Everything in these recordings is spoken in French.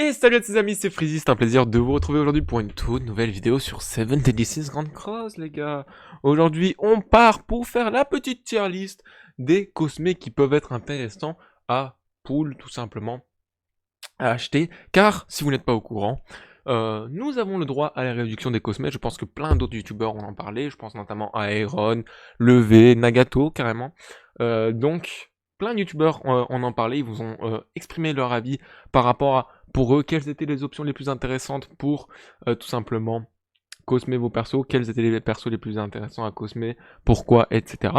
Et salut à tous les amis, c'est Freezy, c'est un plaisir de vous retrouver aujourd'hui pour une toute nouvelle vidéo sur 7 Deadly Sins Grand Cross les gars. Aujourd'hui on part pour faire la petite tier list des cosmés qui peuvent être intéressants à pull tout simplement, à acheter. Car si vous n'êtes pas au courant, nous avons le droit à la réduction des cosmés. Je pense que plein d'autres youtubeurs ont en parlé, je pense notamment à Aeron, Levé, Nagato carrément. Donc plein de youtubeurs en parlé, ils vous ont exprimé leur avis par rapport à, pour eux, quelles étaient les options les plus intéressantes pour tout simplement cosmer vos persos, quels étaient les persos les plus intéressants à cosmer, pourquoi, etc.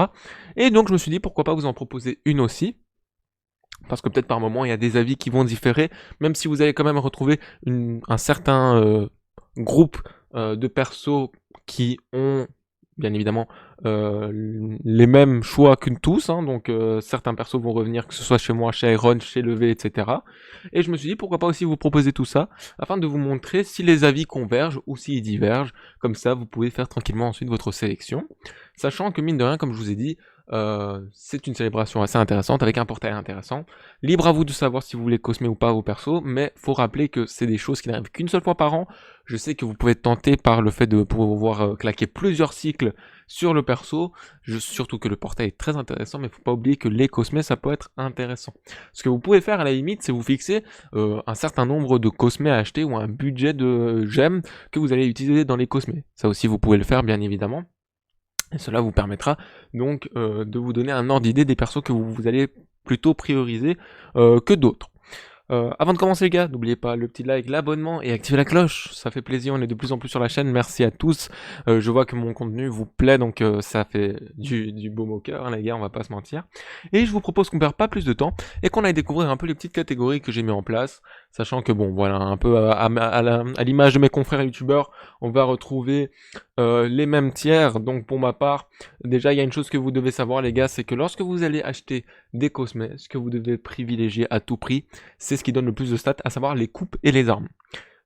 Et donc je me suis dit pourquoi pas vous en proposer une aussi, parce que peut-être par moment il y a des avis qui vont différer, même si vous allez quand même retrouver un certain groupe de persos qui ont bien évidemment les mêmes choix que tous, hein, donc certains persos vont revenir, que ce soit chez moi, chez Iron, chez Levé, etc. Et je me suis dit pourquoi pas aussi vous proposer tout ça, afin de vous montrer si les avis convergent ou s'ils divergent, comme ça vous pouvez faire tranquillement ensuite votre sélection, sachant que mine de rien, comme je vous ai dit, c'est une célébration assez intéressante, avec un portail intéressant. Libre à vous de savoir si vous voulez cosmer ou pas vos persos, mais faut rappeler que c'est des choses qui n'arrivent qu'une seule fois par an. Je sais que vous pouvez être tenté par le fait de pouvoir claquer plusieurs cycles sur le perso, surtout que le portail est très intéressant, mais faut pas oublier que les cosmés ça peut être intéressant. Ce que vous pouvez faire à la limite, c'est vous fixer un certain nombre de cosmés à acheter ou un budget de gemmes que vous allez utiliser dans les cosmés. Ça aussi vous pouvez le faire bien évidemment. Et cela vous permettra donc de vous donner un ordre d'idée des persos que vous allez plutôt prioriser que d'autres. Avant de commencer les gars, n'oubliez pas le petit like, l'abonnement et activer la cloche, ça fait plaisir, on est de plus en plus sur la chaîne, merci à tous. Je vois que mon contenu vous plaît, donc ça fait du baume au cœur, hein, les gars, on va pas se mentir. Et je vous propose qu'on perde pas plus de temps et qu'on aille découvrir un peu les petites catégories que j'ai mis en place, sachant que bon voilà, un peu à l'image de mes confrères youtubeurs, on va retrouver les mêmes tiers. Donc pour ma part, déjà il y a une chose que vous devez savoir les gars, c'est que lorsque vous allez acheter des cosmés, ce que vous devez privilégier à tout prix, c'est ce qui donne le plus de stats, à savoir les coupes et les armes.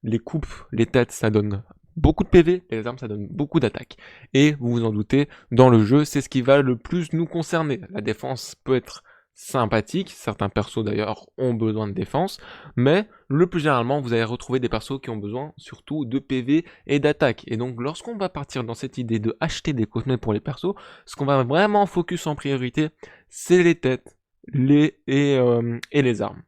Les coupes, les têtes, ça donne beaucoup de PV, et les armes, ça donne beaucoup d'attaque. Et vous vous en doutez, dans le jeu, c'est ce qui va le plus nous concerner. La défense peut être sympathique, certains persos d'ailleurs ont besoin de défense, mais le plus généralement, vous allez retrouver des persos qui ont besoin surtout de PV et d'attaque. Et donc, lorsqu'on va partir dans cette idée de acheter des cosmés pour les persos, ce qu'on va vraiment focus en priorité, c'est les têtes, et les armes.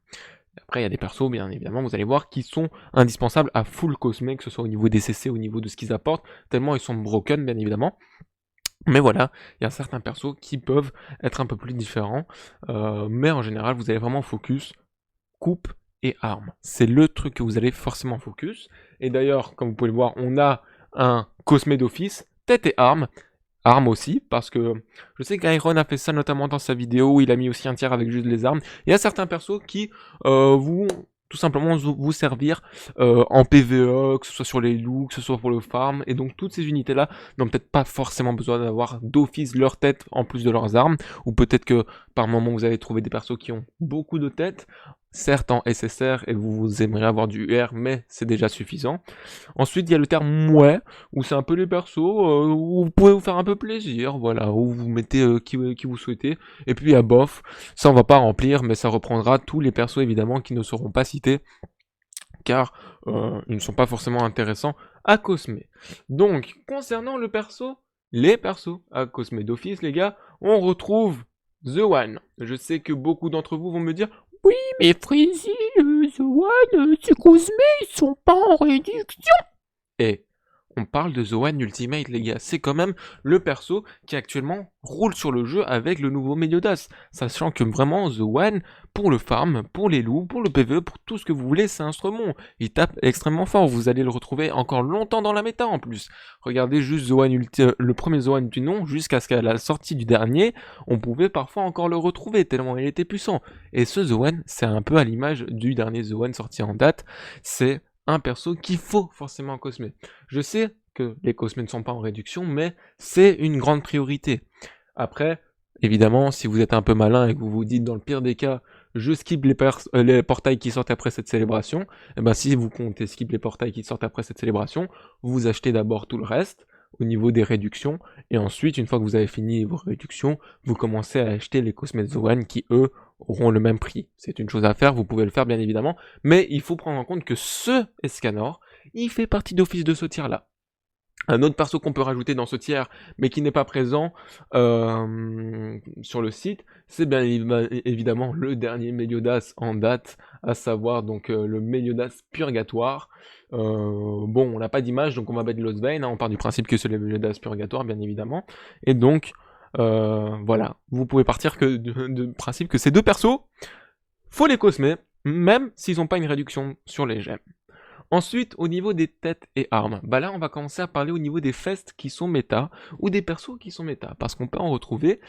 Après, il y a des persos, bien évidemment, vous allez voir, qui sont indispensables à full cosmé, que ce soit au niveau des CC, au niveau de ce qu'ils apportent, tellement ils sont broken, bien évidemment. Mais voilà, il y a certains persos qui peuvent être un peu plus différents, mais en général, vous allez vraiment focus coupe et armes. C'est le truc que vous allez forcément focus. Et d'ailleurs, comme vous pouvez le voir, on a un cosmé d'office, tête et armes. Armes aussi, parce que je sais qu'Iron a fait ça notamment dans sa vidéo où il a mis aussi un tiers avec juste les armes. Il y a certains persos qui vont tout simplement vous servir en PvE, que ce soit sur les loups, que ce soit pour le farm, et donc toutes ces unités-là n'ont peut-être pas forcément besoin d'avoir d'office leur tête en plus de leurs armes, ou peut-être que par moment vous allez trouver des persos qui ont beaucoup de têtes, certes en SSR, et vous aimeriez avoir du UR, mais c'est déjà suffisant. Ensuite, il y a le terme mouais, où c'est un peu les persos, où vous pouvez vous faire un peu plaisir, voilà, où vous mettez qui vous souhaitez. Et puis il y a bof, ça on va pas remplir, mais ça reprendra tous les persos évidemment qui ne seront pas cités, car ils ne sont pas forcément intéressants à cosmer. Donc, concernant le perso, les persos à cosmer d'office, les gars, on retrouve The One. Je sais que beaucoup d'entre vous vont me dire « Oui, mais Freezy, The One, ces cosmés, ils sont pas en réduction !» Et on parle de The One Ultimate, les gars. C'est quand même le perso qui actuellement roule sur le jeu avec le nouveau Meliodas. Sachant que vraiment, The One, pour le farm, pour les loups, pour le PvE, pour tout ce que vous voulez, c'est un instrument. Il tape extrêmement fort. Vous allez le retrouver encore longtemps dans la méta en plus. Regardez juste The One le premier The One du nom, jusqu'à ce qu'à la sortie du dernier, on pouvait parfois encore le retrouver, tellement il était puissant. Et ce The One, c'est un peu à l'image du dernier The One sorti en date. C'est un perso qu'il faut forcément cosmer. Je sais que les cosmés ne sont pas en réduction, mais c'est une grande priorité. Après, évidemment, si vous êtes un peu malin et que vous vous dites dans le pire des cas, je skip les portails qui sortent après cette célébration, et ben si vous comptez skip les portails qui sortent après cette célébration, vous achetez d'abord tout le reste, au niveau des réductions. Et ensuite, une fois que vous avez fini vos réductions, vous commencez à acheter les cosmets Zoan qui, eux, auront le même prix. C'est une chose à faire, vous pouvez le faire bien évidemment, mais il faut prendre en compte que ce Escanor, il fait partie d'office de ce tiers-là. Un autre perso qu'on peut rajouter dans ce tiers, mais qui n'est pas présent sur le site, c'est bien évidemment le dernier Meliodas en date, à savoir donc le Meliodas Purgatoire. Bon, on n'a pas d'image, donc on va mettre Lost Vein, hein, on part du principe que c'est le Meliodas Purgatoire, bien évidemment. Et donc, voilà, vous pouvez partir que du principe que ces deux persos, faut les cosmer, même s'ils n'ont pas une réduction sur les gemmes. Ensuite, au niveau des têtes et armes, bah là on va commencer à parler au niveau des festes qui sont méta, ou des persos qui sont méta, parce qu'on peut en retrouver,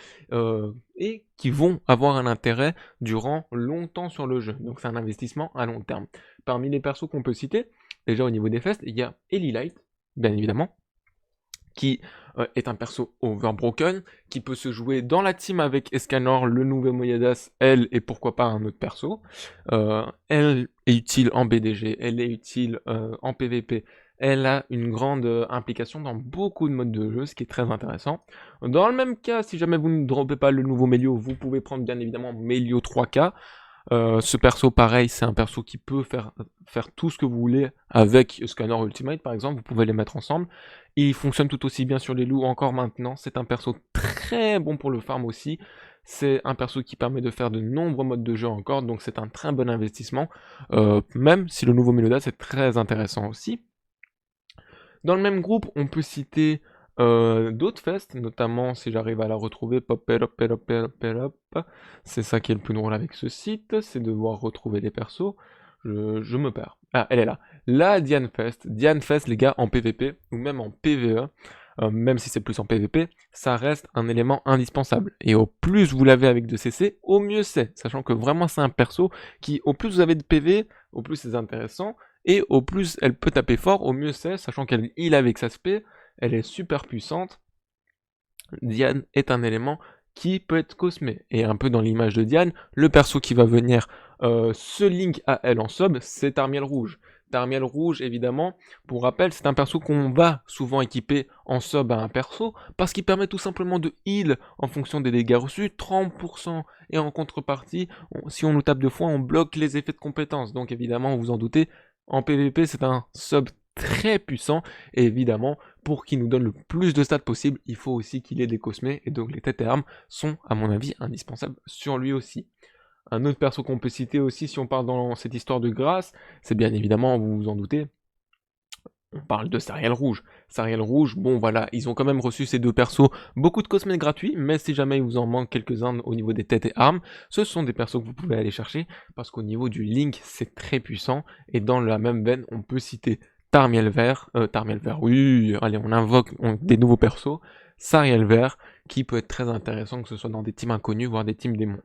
et qui vont avoir un intérêt durant longtemps sur le jeu, donc c'est un investissement à long terme. Parmi les persos qu'on peut citer, déjà au niveau des festes, il y a Elilight, bien évidemment, qui est un perso overbroken, qui peut se jouer dans la team avec Escanor, le nouveau Moyadas, elle, et pourquoi pas un autre perso. Elle est utile en BDG, elle est utile en PVP, elle a une grande implication dans beaucoup de modes de jeu, ce qui est très intéressant. Dans le même cas, si jamais vous ne droppez pas le nouveau Melio, vous pouvez prendre bien évidemment Melio 3K, ce perso, pareil, c'est un perso qui peut faire tout ce que vous voulez avec Scanner Ultimate, par exemple, vous pouvez les mettre ensemble. Il fonctionne tout aussi bien sur les loups encore maintenant, c'est un perso très bon pour le farm aussi. C'est un perso qui permet de faire de nombreux modes de jeu encore, donc c'est un très bon investissement, même si le nouveau Meloda c'est très intéressant aussi. Dans le même groupe, on peut citer d'autres fests, notamment si j'arrive à la retrouver, pop it up, it up, it up, it up. C'est ça qui est le plus drôle avec ce site, c'est de devoir retrouver les persos. Je me perds. Ah, elle est là. La Diane Fest. Diane Fest, les gars, en PVP, ou même en PVE, même si c'est plus en PVP, ça reste un élément indispensable. Et au plus vous l'avez avec de CC, au mieux c'est. Sachant que vraiment c'est un perso qui, au plus vous avez de PV, au plus c'est intéressant, et au plus elle peut taper fort, au mieux c'est, sachant qu'elle heal avec sa spé, elle est super puissante. Diane est un élément qui peut être cosmé. Et un peu dans l'image de Diane, le perso qui va venir se link à elle en sub, c'est Tarmiel Rouge. Tarmiel Rouge, évidemment, pour rappel, c'est un perso qu'on va souvent équiper en sub à un perso, parce qu'il permet tout simplement de heal en fonction des dégâts reçus, 30%, et en contrepartie, si on nous tape 2 fois, on bloque les effets de compétences. Donc évidemment, vous vous en doutez, en PvP, c'est un sub très puissant, et évidemment, pour qu'il nous donne le plus de stats possible, il faut aussi qu'il ait des cosmés, et donc les têtes et armes sont, à mon avis, indispensables sur lui aussi. Un autre perso qu'on peut citer aussi, si on parle dans cette histoire de grâce, c'est bien évidemment, vous vous en doutez, on parle de Sariel Rouge. Sariel Rouge, bon voilà, ils ont quand même reçu ces deux persos, beaucoup de cosmés gratuits, mais si jamais il vous en manque quelques-uns au niveau des têtes et armes, ce sont des persos que vous pouvez aller chercher, parce qu'au niveau du Link, c'est très puissant, et dans la même veine, on peut citer Tarmiel Vert, oui, allez, on invoque des nouveaux persos, Sariel Vert, qui peut être très intéressant, que ce soit dans des teams inconnus, voire des teams démons.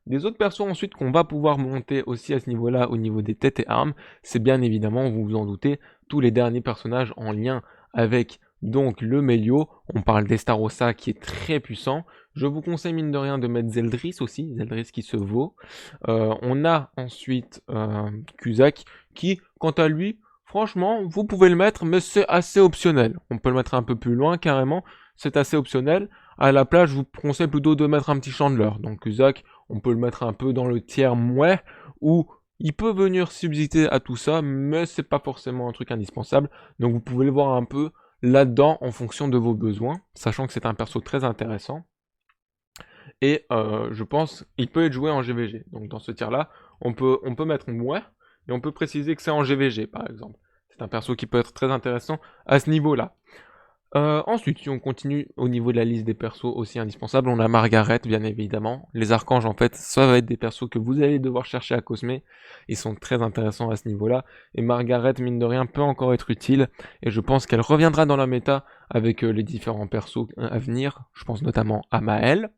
Des autres persos ensuite qu'on va pouvoir monter aussi à ce niveau-là, au niveau des têtes et armes, c'est bien évidemment, vous vous en doutez, tous les derniers personnages en lien avec donc le Melio. On parle d'Estarossa qui est très puissant. Je vous conseille mine de rien de mettre Zeldris aussi, Zeldris qui se vaut. On a ensuite Cusack qui, quant à lui, franchement, vous pouvez le mettre, mais c'est assez optionnel. On peut le mettre un peu plus loin carrément, c'est assez optionnel. À la place, je vous conseille plutôt de mettre un petit Chandler. Donc Cusack, on peut le mettre un peu dans le tiers mouais, où il peut venir subsister à tout ça, mais c'est pas forcément un truc indispensable. Donc vous pouvez le voir un peu là-dedans en fonction de vos besoins, sachant que c'est un perso très intéressant. Et je pense il peut être joué en GVG. Donc dans ce tiers-là, on peut mettre mouais, et on peut préciser que c'est en GVG par exemple. C'est un perso qui peut être très intéressant à ce niveau-là. Ensuite, si on continue au niveau de la liste des persos aussi indispensables, on a Margaret, bien évidemment. Les archanges, en fait, ça va être des persos que vous allez devoir chercher à cosmer. Ils sont très intéressants à ce niveau-là. Et Margaret, mine de rien, peut encore être utile. Et je pense qu'elle reviendra dans la méta avec les différents persos à venir. Je pense notamment à Maël.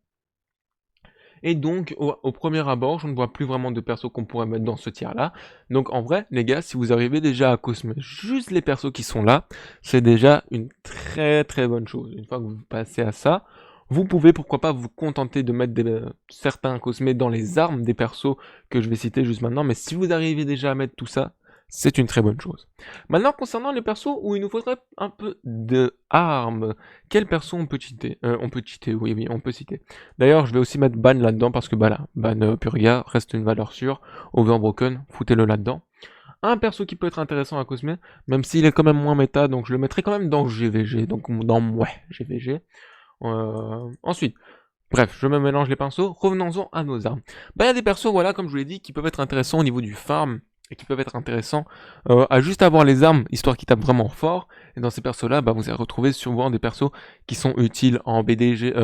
Et donc, au premier abord, je ne vois plus vraiment de persos qu'on pourrait mettre dans ce tiers-là. Donc en vrai, les gars, si vous arrivez déjà à cosmer juste les persos qui sont là, c'est déjà une très très bonne chose. Une fois que vous passez à ça, vous pouvez pourquoi pas vous contenter de mettre certains cosmés dans les armes des persos que je vais citer juste maintenant. Mais si vous arrivez déjà à mettre tout ça, c'est une très bonne chose. Maintenant, concernant les persos où il nous faudrait un peu de armes, quel perso on peut cheater? On peut cheater, oui, oui, on peut citer. D'ailleurs, je vais aussi mettre Ban là-dedans parce que bah là, Ban Purga reste une valeur sûre. Overbroken, foutez-le là-dedans. Un perso qui peut être intéressant à Cosme, même s'il est quand même moins méta, donc je le mettrai quand même dans GVG, donc dans ouais, GVG. Ensuite, bref, je me mélange les pinceaux, revenons-en à nos armes. Bah il y a des persos, voilà, comme je vous l'ai dit, qui peuvent être intéressants au niveau du farm, et qui peuvent être intéressants à juste avoir les armes, histoire qu'ils tapent vraiment fort. Et dans ces persos-là, bah vous allez retrouver souvent des persos qui sont utiles en BDG,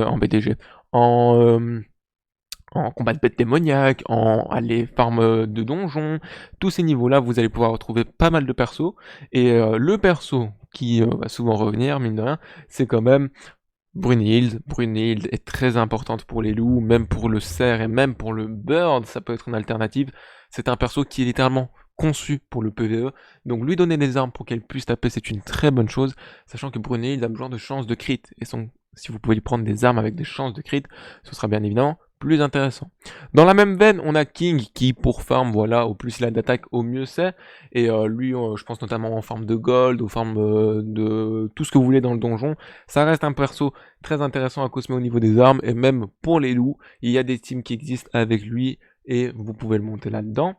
en combat de bêtes démoniaques, en aller farm de donjons, tous ces niveaux-là, vous allez pouvoir retrouver pas mal de persos. Et le perso qui va souvent revenir, mine de rien, c'est quand même Brunhild. Brunhild est très importante pour les loups, même pour le cerf et même pour le bird, ça peut être une alternative. C'est un perso qui est littéralement conçu pour le PvE, donc lui donner des armes pour qu'elle puisse taper, c'est une très bonne chose, sachant que Brunhild a besoin de chances de crit, et si vous pouvez lui prendre des armes avec des chances de crit, ce sera bien évidemment plus intéressant. Dans la même veine, on a King qui pour farm, voilà, au plus il a d'attaque, au mieux c'est. Et lui, je pense notamment en farm de gold, au farm de tout ce que vous voulez dans le donjon. Ça reste un perso très intéressant à cosmer au niveau des armes. Et même pour les loups, il y a des teams qui existent avec lui et vous pouvez le monter là-dedans.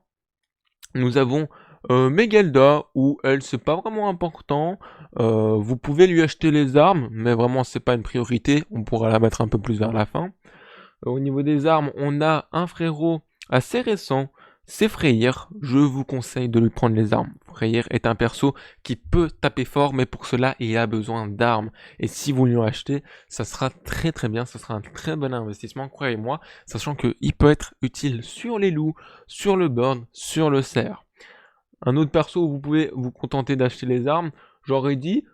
Nous avons Megelda, où elle, c'est pas vraiment important. Vous pouvez lui acheter les armes, mais vraiment, c'est pas une priorité. On pourra la mettre un peu plus vers la fin. Au niveau des armes, on a un frérot assez récent, c'est Freyr. Je vous conseille de lui prendre les armes. Freyr est un perso qui peut taper fort, mais pour cela, il a besoin d'armes. Et si vous lui en achetez, ça sera très très bien, ça sera un très bon investissement, croyez-moi, sachant qu'il peut être utile sur les loups, sur le burn, sur le cerf. Un autre perso où vous pouvez vous contenter d'acheter les armes, j'aurais dit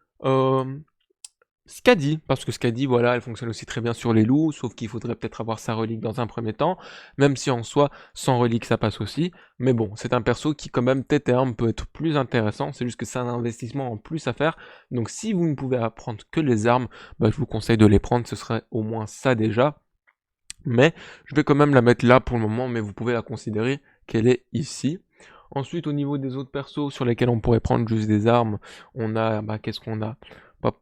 Skadi, parce que Skadi, voilà, elle fonctionne aussi très bien sur les loups, sauf qu'il faudrait peut-être avoir sa relique dans un premier temps, même si en soi, sans relique, ça passe aussi. Mais bon, c'est un perso qui, quand même, tête et arme, peut être plus intéressant, c'est juste que c'est un investissement en plus à faire. Donc si vous ne pouvez apprendre que les armes, bah, je vous conseille de les prendre, ce serait au moins ça déjà. Mais je vais quand même la mettre là pour le moment, mais vous pouvez la considérer qu'elle est ici. Ensuite, au niveau des autres persos sur lesquels on pourrait prendre juste des armes, on a, bah, qu'est-ce qu'on a? Ben,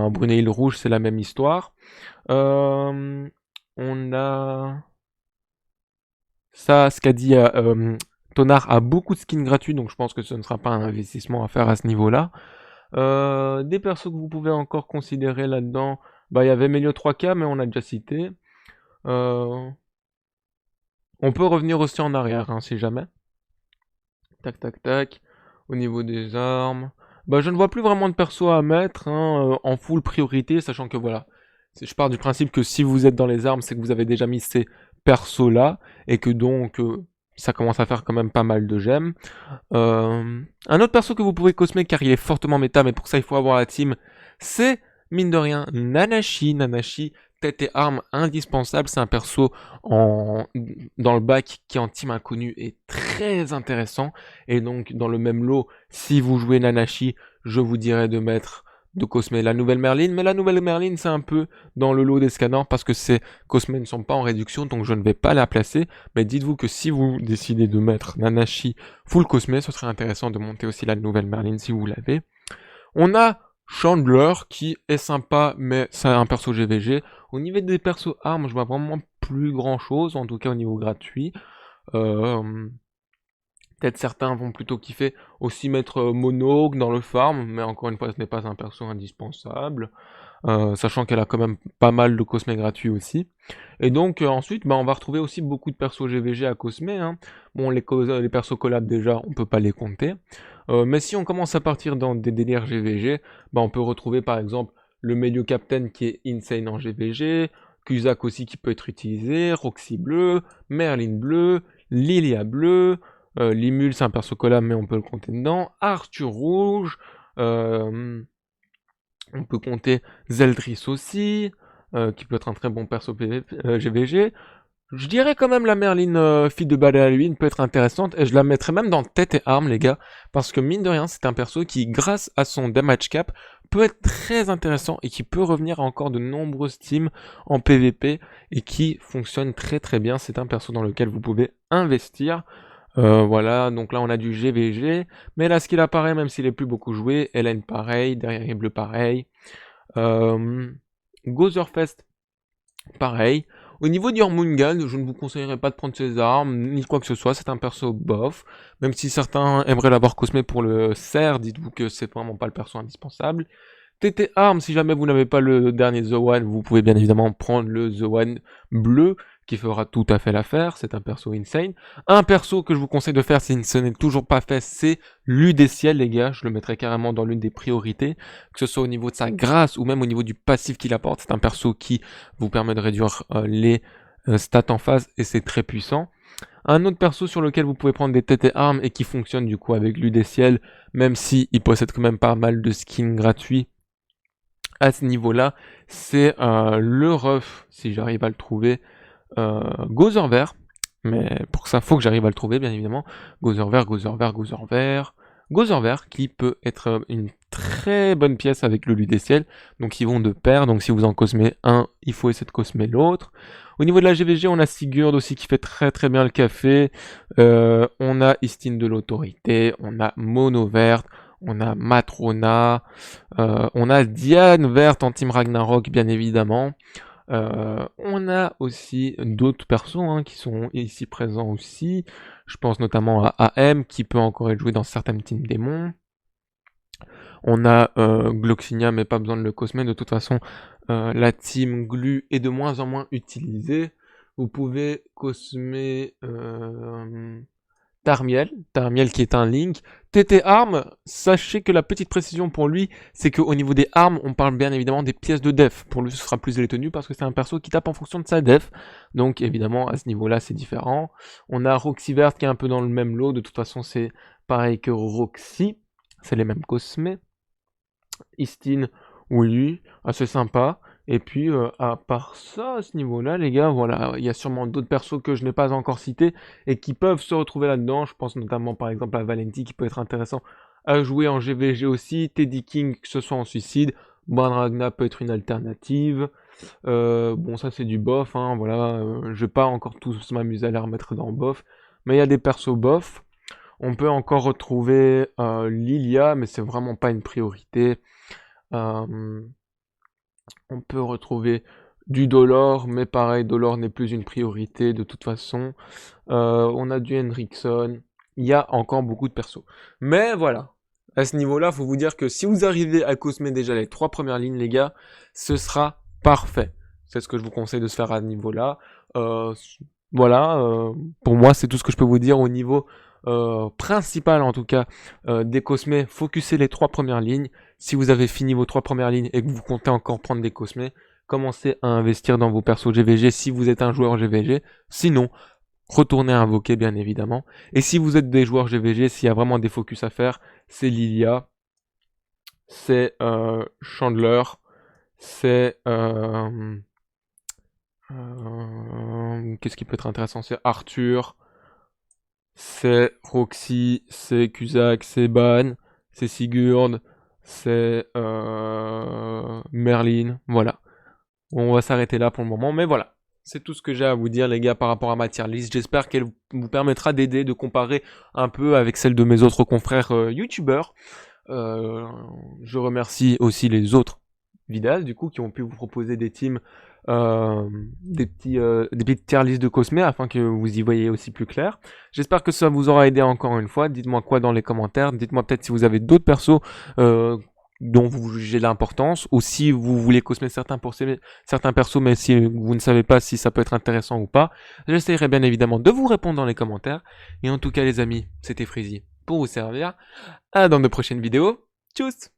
Brunei rouge, c'est la même histoire. On a ça, ce qu'a dit Tonar a beaucoup de skins gratuits, donc je pense que ce ne sera pas un investissement à faire à ce niveau-là. Des persos que vous pouvez encore considérer là-dedans, bah il y avait Melio 3K, mais on a déjà cité. On peut revenir aussi en arrière, hein, si jamais. Tac, tac, tac. Au niveau des armes. Bah, je ne vois plus vraiment de perso à mettre hein, en full priorité, sachant que voilà. Je pars du principe que si vous êtes dans les armes, c'est que vous avez déjà mis ces persos-là, et que donc ça commence à faire quand même pas mal de gemmes. Un autre perso que vous pouvez cosmer car il est fortement méta, mais pour ça il faut avoir la team, c'est mine de rien Nanashi. Nanashi, tête et arme indispensable, c'est un perso dans le bac qui en team inconnu est très intéressant. Et donc dans le même lot, si vous jouez Nanashi, je vous dirais de mettre de cosmer la nouvelle Merlin, mais la nouvelle Merlin c'est un peu dans le lot des scanners parce que ces cosmés ne sont pas en réduction, donc je ne vais pas la placer, mais dites-vous que si vous décidez de mettre Nanashi full cosmé, ce serait intéressant de monter aussi la nouvelle Merlin si vous l'avez. On a Chandler qui est sympa, mais c'est un perso GVG. Au niveau des persos armes, je vois vraiment plus grand chose, en tout cas au niveau gratuit. Peut-être certains vont plutôt kiffer aussi mettre Monogue dans le farm, mais encore une fois, ce n'est pas un perso indispensable. Sachant qu'elle a quand même pas mal de cosmés gratuits aussi. Et donc ensuite, bah, on va retrouver aussi beaucoup de persos GVG à cosmé. Hein. Bon, les persos collab déjà, on peut pas les compter. Mais si on commence à partir dans des délires GVG, bah, on peut retrouver par exemple le Melio Captain qui est insane en GVG, Cusack aussi qui peut être utilisé, Roxy bleu, Merlin bleu, Lilia bleu, Limul c'est un perso collab mais on peut le compter dedans, Arthur rouge, on peut compter Zeldris aussi, qui peut être un très bon perso GVG. Je dirais quand même la Merlin fille de balai Halloween peut être intéressante, et je la mettrais même dans tête et arme les gars, parce que mine de rien c'est un perso qui grâce à son damage cap peut être très intéressant et qui peut revenir à encore de nombreuses teams en PvP et qui fonctionne très très bien. C'est un perso dans lequel vous pouvez investir. Voilà, donc là on a du GVG, mais là ce qu'il apparaît, même s'il est plus beaucoup joué, Hélène pareil, derrière il est bleu pareil. Gotherfest, pareil. Au niveau du Jormungand, je ne vous conseillerais pas de prendre ses armes, ni quoi que ce soit, c'est un perso bof. Même si certains aimeraient l'avoir cosmé pour le cerf, dites-vous que c'est vraiment pas le perso indispensable. TT Arm, si jamais vous n'avez pas le dernier The One, vous pouvez bien évidemment prendre le The One bleu, qui fera tout à fait l'affaire, c'est un perso insane. Un perso que je vous conseille de faire si ce n'est toujours pas fait, c'est l'Udeciel, les gars, je le mettrai carrément dans l'une des priorités, que ce soit au niveau de sa grâce ou même au niveau du passif qu'il apporte, c'est un perso qui vous permet de réduire les stats en phase et c'est très puissant. Un autre perso sur lequel vous pouvez prendre des TT Arm et qui fonctionne du coup avec l'Udeciel, même si il possède quand même pas mal de skins gratuits, à ce niveau-là, c'est le ref, si j'arrive à le trouver, Gotherver. Mais pour ça, faut que j'arrive à le trouver, bien évidemment. Gotherver, qui peut être une très bonne pièce avec le Ludeciel. Donc ils vont de pair, donc si vous en cosmez un, il faut essayer de cosmer l'autre. Au niveau de la GVG, on a Sigurd aussi qui fait très très bien le café. On a Istine de l'autorité, on a Mono verte, on a Matrona, on a Diane verte en Team Ragnarok, bien évidemment. On a aussi d'autres persos hein, qui sont ici présents aussi. Je pense notamment à AM qui peut encore être joué dans certaines teams démons. On a Gloxinia, mais pas besoin de le cosmer. De toute façon, la team Glu est de moins en moins utilisée. Vous pouvez cosmer Tarmiel qui est un Link. TT Arm, sachez que la petite précision pour lui, c'est qu'au niveau des armes, on parle bien évidemment des pièces de def. Pour lui, ce sera plus les tenues parce que c'est un perso qui tape en fonction de sa def. Donc évidemment, à ce niveau-là, c'est différent. On a Roxy Vert qui est un peu dans le même lot. De toute façon, c'est pareil que Roxy. C'est les mêmes cosmés. Istine, oui, assez sympa. Et puis, à part ça, à ce niveau-là, les gars, voilà, il y a sûrement d'autres persos que je n'ai pas encore cités et qui peuvent se retrouver là-dedans. Je pense notamment, par exemple, à Valenti, qui peut être intéressant à jouer en GVG aussi. Teddy King, que ce soit en suicide. Ban Ragna peut être une alternative. Bon, ça, c'est du bof, hein, voilà. Je vais pas encore tous m'amuser à les remettre dans bof. Mais il y a des persos bof. On peut encore retrouver Lilia, mais c'est vraiment pas une priorité. On peut retrouver du Dolor, mais pareil, Dolor n'est plus une priorité de toute façon. On a du Henriksen. Il y a encore beaucoup de persos. Mais voilà, à ce niveau-là, faut vous dire que si vous arrivez à cosmer déjà les 3 premières lignes, les gars, ce sera parfait. C'est ce que je vous conseille de se faire à ce niveau-là. Voilà, pour moi, c'est tout ce que je peux vous dire au niveau principal, en tout cas, des cosmés. Focussez les 3 premières lignes. Si vous avez fini vos 3 premières lignes et que vous comptez encore prendre des cosmés, commencez à investir dans vos persos GVG si vous êtes un joueur GVG. Sinon, retournez à invoquer, bien évidemment. Et si vous êtes des joueurs GVG, s'il y a vraiment des focus à faire, c'est Lilia, c'est Chandler, c'est... qu'est-ce qui peut être intéressant? C'est Arthur, c'est Roxy, c'est Cusack, c'est Ban, c'est Sigurd, c'est Merlin, voilà. On va s'arrêter là pour le moment, mais voilà. C'est tout ce que j'ai à vous dire les gars par rapport à ma tier list. J'espère qu'elle vous permettra d'aider, de comparer un peu avec celle de mes autres confrères youtubeurs. Je remercie aussi les autres vidéastes du coup qui ont pu vous proposer des teams, des petites tier list de Cosmé afin que vous y voyez aussi plus clair. J'espère que ça vous aura aidé encore une fois. Dites-moi quoi dans les commentaires. Dites-moi peut-être si vous avez d'autres persos dont vous jugez l'importance, ou si vous voulez cosmer certains persos, mais si vous ne savez pas si ça peut être intéressant ou pas. J'essaierai bien évidemment de vous répondre dans les commentaires. Et en tout cas les amis, c'était Freezy pour vous servir. À dans de prochaines vidéos. Tchuss!